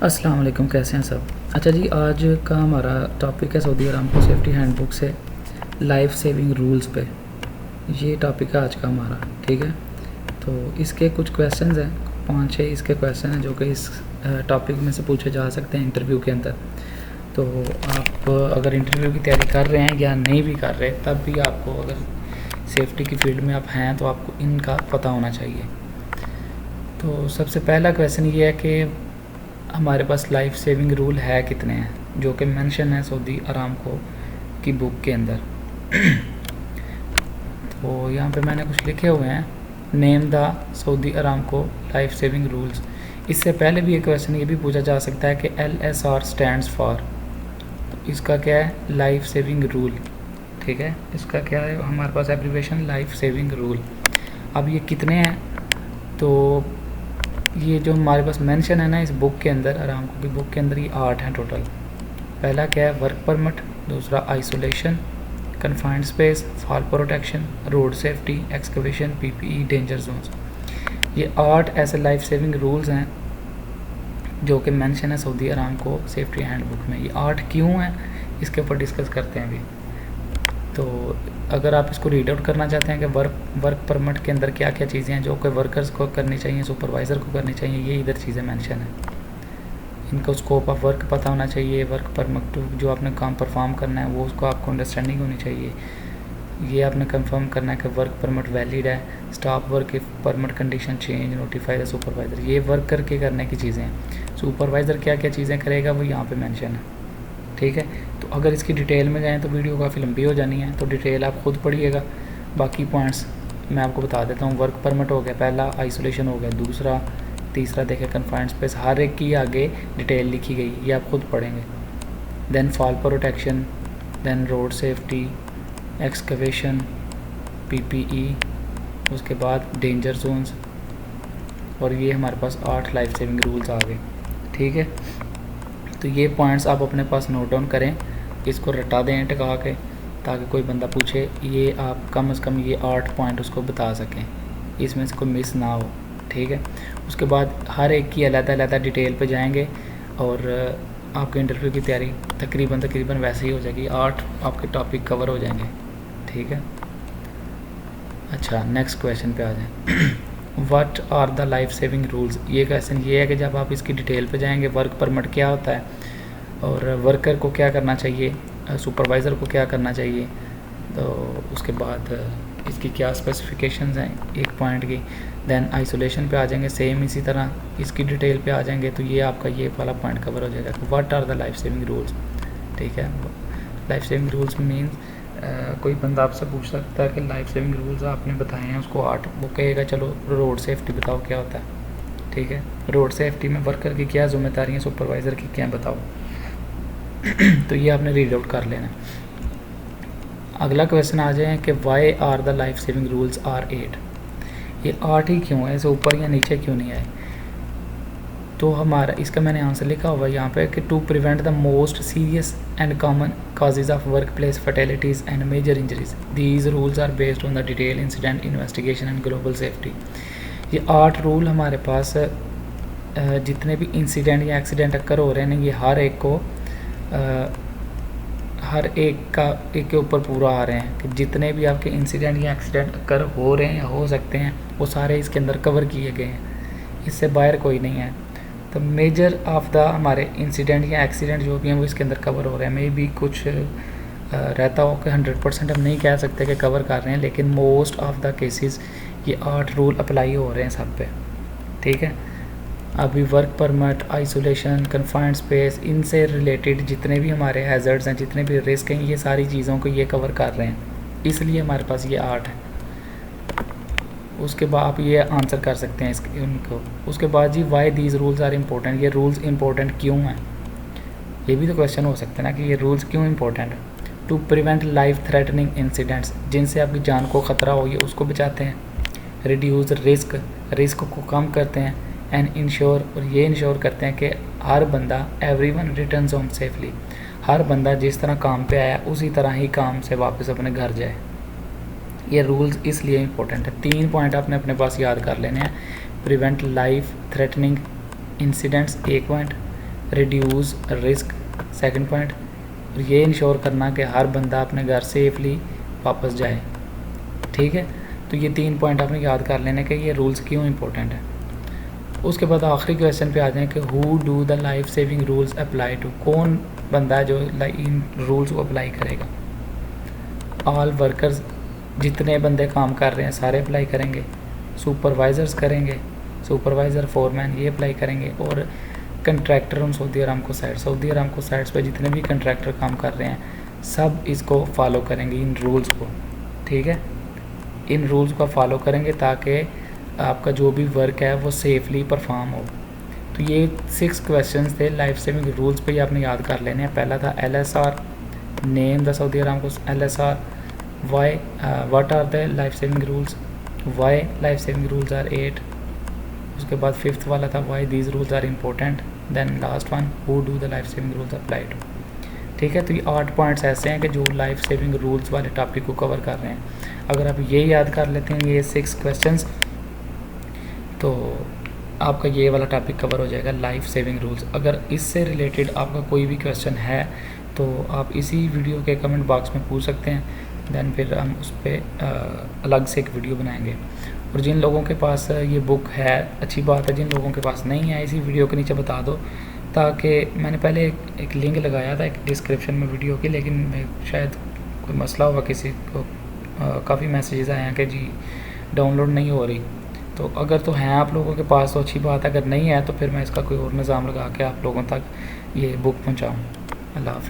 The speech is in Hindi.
अस्सलाम वालेकुम, कैसे हैं सब। अच्छा जी, आज का हमारा टॉपिक है सऊदी अरामको सेफ्टी हैंडबुक से लाइफ सेविंग रूल्स पे। ये टॉपिक है आज का हमारा, ठीक है। तो इसके कुछ क्वेश्चंस हैं, 5-6 इसके क्वेश्चन हैं जो कि इस टॉपिक में से पूछे जा सकते हैं इंटरव्यू के अंदर। तो आप अगर इंटरव्यू की तैयारी कर रहे हैं या नहीं भी कर रहे, तब भी आपको अगर सेफ्टी की फील्ड में आप हैं तो आपको इनका पता होना चाहिए। तो सबसे पहला क्वेश्चन ये है कि हमारे पास लाइफ सेविंग रूल है कितने हैं, जो कि मेंशन है सऊदी अरामको की बुक के अंदर। तो यहाँ पे मैंने कुछ लिखे हुए हैं, name the Saudi Aramco life saving rules. इससे पहले भी एक क्वेश्चन ये भी पूछा जा सकता है कि LSR स्टैंड्स फॉर, तो इसका क्या है, लाइफ सेविंग रूल, ठीक है। इसका क्या है हमारे पास एब्रीविएशन, लाइफ सेविंग रूल। अब ये कितने हैं, तो ये जो हमारे पास मेंशन है ना इस बुक के अंदर, अरामको की बुक के अंदर, ये 8 हैं टोटल। पहला क्या है, वर्क परमिट। दूसरा isolation, confined space, fall protection, road safety, excavation, PPE, danger zones. ये 8 ऐसे लाइफ सेविंग रूल्स हैं जो कि मेंशन है सऊदी अरामको सेफ्टी हैंडबुक में। ये 8 क्यों हैं, इसके ऊपर डिस्कस करते हैं अभी। तो अगर आप इसको रीड आउट करना चाहते हैं कि वर्क परमिट के अंदर क्या क्या चीज़ें हैं जो कि वर्कर्स को करनी चाहिए, सुपरवाइज़र को करनी चाहिए, ये इधर चीज़ें मेंशन है। इनको स्कोप ऑफ वर्क पता होना चाहिए, वर्क परमिट जो आपने काम परफॉर्म करना है वो उसको आपको अंडरस्टैंडिंग होनी चाहिए। ये आपने कंफर्म करना है कि वर्क परमिट वैलिड है। Stop work if permit condition change, notify the supervisor. ये वर्क करके करने की चीज़ें हैं। सुपरवाइज़र क्या क्या चीज़ें करेगा वो यहाँ पे मेंशन है, ठीक है। तो अगर इसकी डिटेल में जाएँ तो वीडियो काफ़ी लंबी हो जानी है, तो डिटेल आप खुद पढ़िएगा। बाकी पॉइंट्स मैं आपको बता देता हूँ। वर्क परमिट हो गया पहला, आइसोलेशन हो गया दूसरा, तीसरा देखें कन्फाइंड स्पेस। हर एक की आगे डिटेल लिखी गई, ये आप खुद पढ़ेंगे। Then fall protection, then road safety, excavation, PPE, उसके बाद डेंजर जोन्स, और ये हमारे पास 8 लाइफ सेविंग रूल्स आ गए, ठीक है। तो ये पॉइंट्स आप अपने पास नोट डाउन करें, इसको रटा दें टिका के, ताकि कोई बंदा पूछे ये आप कम से कम ये 8 पॉइंट उसको बता सकें, इसमें से कोई मिस ना हो, ठीक है। उसके बाद हर एक की अलग-अलग डिटेल पे जाएंगे और आपके इंटरव्यू की तैयारी तकरीबन वैसे ही हो जाएगी। 8 आपके टॉपिक कवर हो जाएंगे, ठीक है। अच्छा, नेक्स्ट क्वेश्चन पे आ जाएं। What are the life saving rules. ये क्वेश्चन ये है कि जब आप इसकी डिटेल पे जाएंगे, वर्क परमिट क्या होता है और वर्कर को क्या करना चाहिए, सुपरवाइज़र को क्या करना चाहिए, तो उसके बाद इसकी क्या स्पेसिफिकेशंस हैं एक पॉइंट की। देन आइसोलेशन पे आ जाएंगे, सेम इसी तरह इसकी डिटेल पे आ जाएंगे, तो ये आपका ये वाला पॉइंट कवर हो जाएगा। What are the life saving rules, ठीक है। लाइफ सेविंग रूल्स मीन्स कोई बंदा आपसे पूछ सकता है कि लाइफ सेविंग रूल्स आपने बताए हैं उसको 8, वो कहेगा चलो रोड सेफ्टी बताओ क्या होता है, ठीक है। रोड सेफ्टी में वर्कर की क्या जिम्मेदारी है, सुपरवाइज़र की क्या बताओ। तो ये आपने रीड आउट कर लेना। अगला क्वेश्चन आ जाए कि why are the life saving rules are 8। ये 8 ही क्यों है, इसे ऊपर या नीचे क्यों नहीं आए। तो हमारा इसका मैंने आंसर लिखा हुआ है यहाँ पे कि to prevent the most serious and common causes of work place fatalities and major injuries, these rules are based on the detail incident investigation and global safety. ये 8 रूल हमारे पास जितने भी इंसिडेंट या एक्सीडेंट अक्कर हो रहे हैं, ये हर एक के ऊपर पूरा आ रहे हैं कि जितने भी आपके इंसिडेंट या एक्सीडेंट अक्कर हो रहे हैं या हो सकते हैं वो सारे इसके अंदर कवर किए गए हैं, इससे बाहर कोई नहीं है। तो मेजर ऑफ द हमारे इंसिडेंट या एक्सीडेंट जो भी हैं वो इसके अंदर कवर हो रहे हैं। मे भी कुछ रहता हो कि 100% हम नहीं कह सकते कि कवर कर रहे हैं, लेकिन मोस्ट ऑफ द केसेस ये 8 रूल अप्लाई हो रहे हैं सब पे, ठीक है। अभी work permit, isolation, confined space, इनसे रिलेटेड जितने भी हमारे हैज़र्ड्स हैं, जितने भी रिस्क हैं, ये सारी चीज़ों को ये कवर कर रहे हैं, इसलिए हमारे पास ये 8 है। उसके बाद आप ये आंसर कर सकते हैं इसके उनको। उसके बाद जी why these rules are important, ये रूल्स इम्पोर्टेंट क्यों हैं, ये भी तो क्वेश्चन हो सकता है ना कि ये रूल्स क्यों इम्पोर्टेंट है। To prevent life threatening incidents, जिनसे आपकी जान को ख़तरा हो ये उसको बचाते हैं। रिड्यूस रिस्क को कम करते हैं। एंड इंश्योर, और ये इंश्योर करते हैं कि हर बंदा एवरीवन रिटर्न्स होम सेफली, हर बंदा जिस तरह काम पे आया उसी तरह ही काम से वापस अपने घर जाए। ये रूल्स इसलिए इम्पोर्टेंट है। 3 पॉइंट आपने अपने पास याद कर लेने हैं। Prevent life threatening incidents 1 point, reduce risk, second point, और ये इंश्योर करना कि हर बंदा अपने घर सेफली वापस जाए। ठीक है, तो ये 3 पॉइंट आपने याद कर लेने कि ये रूल्स क्यों इंपॉर्टेंट है। उसके बाद आखिरी क्वेश्चन पे आ जाएं कि who do the life saving rules apply to, कौन बंदा है जो इन रूल्स को अप्लाई करेगा। ऑल वर्कर्स, जितने बंदे काम कर रहे हैं सारे अप्लाई करेंगे। सुपरवाइज़र्स करेंगे, सुपरवाइज़र फोरमैन ये अप्लाई करेंगे। और contractor on Saudi Aramco side, Saudi Aramco sides पे जितने भी कंट्रैक्टर काम कर रहे हैं सब इसको फॉलो करेंगे, इन रूल्स को। ठीक है, इन रूल्स को फॉलो करेंगे ताकि आपका जो भी वर्क है वो सेफली परफॉर्म हो। तो ये 6 क्वेश्चंस थे लाइफ सेविंग रूल्स पे, आपने याद कर लेने हैं। पहला था LSR, name the Saudi Aramco LSR, why what are the life saving rules, why life saving rules are 8। उसके बाद 5th वाला था why these rules are important. Then last one, who do the life saving rules apply to. ठीक है, तो ये 8 पॉइंट्स ऐसे हैं कि जो लाइफ सेविंग रूल्स वाले टॉपिक को कवर कर रहे हैं। अगर आप ये याद कर लेते हैं ये 6 क्वेश्चंस, तो आपका ये वाला टॉपिक कवर हो जाएगा, लाइफ सेविंग रूल्स। अगर इससे रिलेटेड आपका कोई भी क्वेश्चन है तो आप इसी वीडियो के कमेंट बॉक्स में पूछ सकते हैं। देन फिर हम उस पर अलग से एक वीडियो बनाएंगे। और जिन लोगों के पास ये बुक है अच्छी बात है, जिन लोगों के पास नहीं है इसी वीडियो के नीचे बता दो, ताकि मैंने पहले एक लिंक लगाया था एक डिस्क्रिप्शन में वीडियो की, लेकिन शायद कोई मसला होगा किसी को, काफ़ी मैसेजेस आए हैं कि जी डाउनलोड नहीं हो रही। तो अगर तो हैं आप लोगों के पास तो अच्छी बात है, अगर नहीं है तो फिर मैं इसका कोई और निज़ाम लगा के आप लोगों तक ये बुक पहुँचाऊँ। अल्लाह हाफ़िज़।